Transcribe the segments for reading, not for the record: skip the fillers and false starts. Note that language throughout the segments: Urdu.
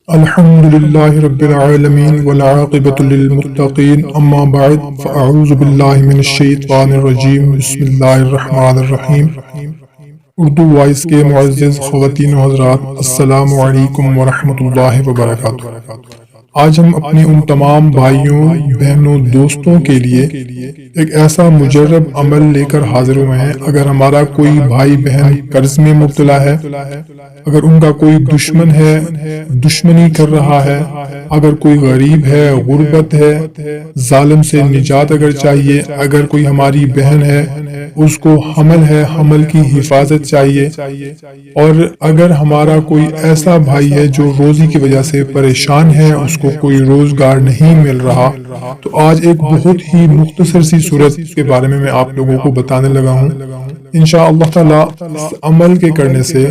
الحمد لله رب العالمين والعاقبة للمتقين أما بعد فأعوذ بالله من الشيطان الرجيم بسم الله الرحمن الرحيم۔ اردو وائس کے معزز خواتین و حضرات، السلام علیکم ورحمۃ اللہ وبرکاتہ۔ آج ہم اپنے ان تمام بھائیوں، بہنوں، دوستوں کے لیے ایک ایسا مجرب عمل لے کر حاضر ہوئے ہیں۔ اگر ہمارا کوئی بھائی بہن قرض میں مبتلا ہے، اگر ان کا کوئی دشمن ہے، دشمنی کر رہا ہے، اگر کوئی غریب ہے، غربت ہے، ظالم سے نجات اگر چاہیے، اگر کوئی ہماری بہن ہے اس کو حمل ہے، حمل کی حفاظت چاہیے، اور اگر ہمارا کوئی ایسا بھائی ہے جو روزی کی وجہ سے پریشان ہے، اس کو کوئی روزگار نہیں مل رہا، تو آج ایک بہت ہی مختصر سی صورت کے بارے میں آپ لوگوں کو بتانے لگا ہوں۔ انشاءاللہ تعالی اس عمل کے کرنے سے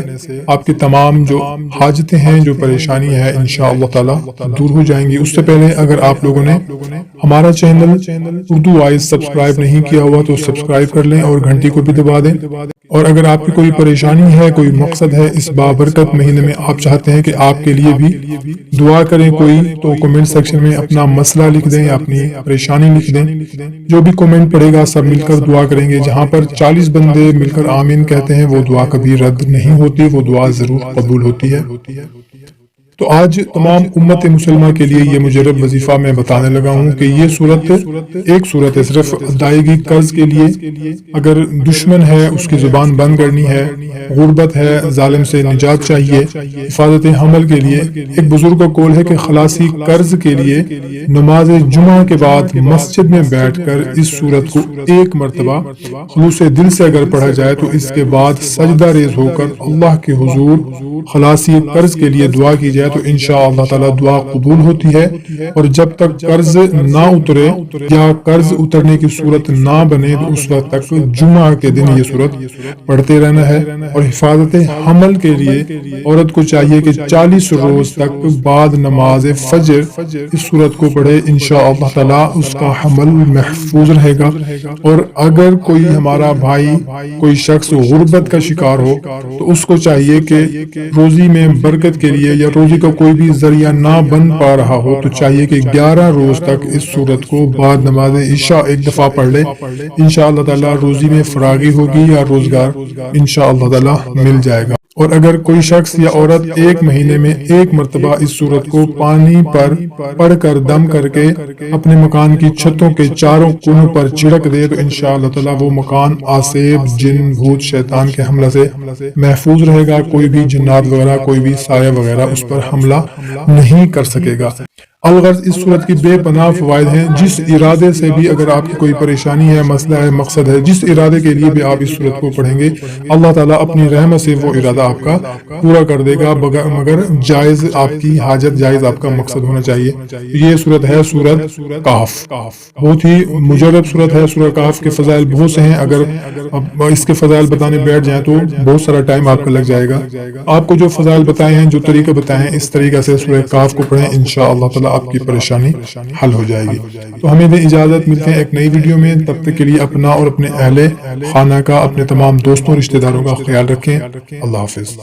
آپ کی تمام جو حاجتیں ہیں، جو پریشانی ہے، انشاءاللہ تعالی دور ہو جائیں گی۔ اس سے پہلے اگر آپ لوگوں نے ہمارا چینل اردو وائس سبسکرائب نہیں کیا ہوا تو سبسکرائب کر لیں اور گھنٹی کو بھی دبا دیں۔ اور اگر آپ کی کوئی پریشانی ہے، کوئی مقصد ہے، اس بابرکت مہینے میں آپ چاہتے ہیں کہ آپ کے لیے بھی دعا کریں کوئی، تو کمنٹ سیکشن میں اپنا مسئلہ لکھ دیں یا اپنی پریشانی لکھ دیں۔ جو بھی کمنٹ پڑے گا سب مل کر دعا کریں گے۔ جہاں پر 40 بندے مل کر آمین کہتے ہیں وہ دعا کبھی رد نہیں ہوتی، وہ دعا ضرور قبول ہوتی ہے۔ تو آج تمام امت مسلمہ کے لیے یہ مجرب وظیفہ میں بتانے لگا ہوں کہ یہ صورت ایک صورت ہے صرف ادائیگی قرض کے لیے۔ اگر دشمن ہے اس کی زبان بند کرنی ہے، غربت ہے، ظالم سے نجات چاہیے، حفاظت حمل کے لیے۔ ایک بزرگ کا قول ہے کہ خلاصی قرض کے لیے نماز جمعہ کے بعد مسجد میں بیٹھ کر اس صورت کو ایک مرتبہ خلوص دل سے اگر پڑھا جائے تو اس کے بعد سجدہ ریز ہو کر اللہ کے حضور خلاصی قرض کے لیے دعا کی جائے تو انشاءاللہ تعالی دعا قبول ہوتی ہے۔ اور جب تک قرض نہ اترے یا قرض اترنے کی صورت نہ بنے تو اس وقت تک جمعہ کے دن یہ صورت پڑھتے رہنا ہے۔ اور حفاظت حمل کے لیے عورت کو چاہیے کہ 40 روز تک بعد نماز فجر اس صورت کو پڑھے، انشاءاللہ تعالی اس کا حمل محفوظ رہے گا۔ اور اگر کوئی ہمارا بھائی، کوئی شخص غربت کا شکار ہو تو اس کو چاہیے کہ روزی میں برکت کے لیے یا روزی کا کوئی بھی ذریعہ نہ بن پا رہا ہو تو چاہیے کہ 11 روز تک اس صورت کو بعد نماز عشاء ایک دفعہ پڑھ لے۔ انشاءاللہ تعالی روزی میں فراغی ہوگی یا روزگار انشاءاللہ تعالی مل جائے گا۔ اور اگر کوئی شخص یا عورت ایک مہینے میں ایک مرتبہ اس صورت کو پانی پر پڑھ کر دم کر کے اپنے مکان کی چھتوں کے چاروں کونوں پر چھڑک دے تو انشاءاللہ تعالی وہ مکان آسیب، جن، بھوت، شیطان کے حملے سے محفوظ رہے گا۔ کوئی بھی جنات وغیرہ، کوئی بھی سایہ وغیرہ اس پر حملہ نہیں کر سکے گا۔ الغرض اس صورت کی بے پناہ فوائد ہیں۔ جس ارادے سے بھی اگر آپ کی کوئی پریشانی ہے، مسئلہ ہے، مقصد ہے، جس ارادے کے لیے بھی آپ اس صورت کو پڑھیں گے اللہ تعالیٰ اپنی رحمت سے وہ ارادہ آپ کا پورا کر دے گا، مگر جائز آپ کی حاجت، جائز آپ کا مقصد ہونا چاہیے۔ یہ صورت ہے سورۃ کہف، بہت ہی مجرب صورت ہے۔ سورۃ کہف کے فضائل بہت سے ہیں، اگر اس کے فضائل بتانے بیٹھ جائیں تو بہت سارا ٹائم آپ کا لگ جائے گا۔ آپ کو جو فضائل بتائے ہیں، جو طریقے بتائے ہیں، اس طریقے سے سورۃ کہف کو پڑھیں، انشاءاللہ تعالیٰ آپ کی پریشانی حل ہو جائے گی۔ تو ہمیں دیں اجازت، ملتے ہیں ایک نئی ویڈیو میں۔ تب تک کے لیے اپنا اور اپنے اہل خانہ کا، اپنے تمام دوستوں رشتہ داروں کا خیال رکھیں۔ اللہ حافظ۔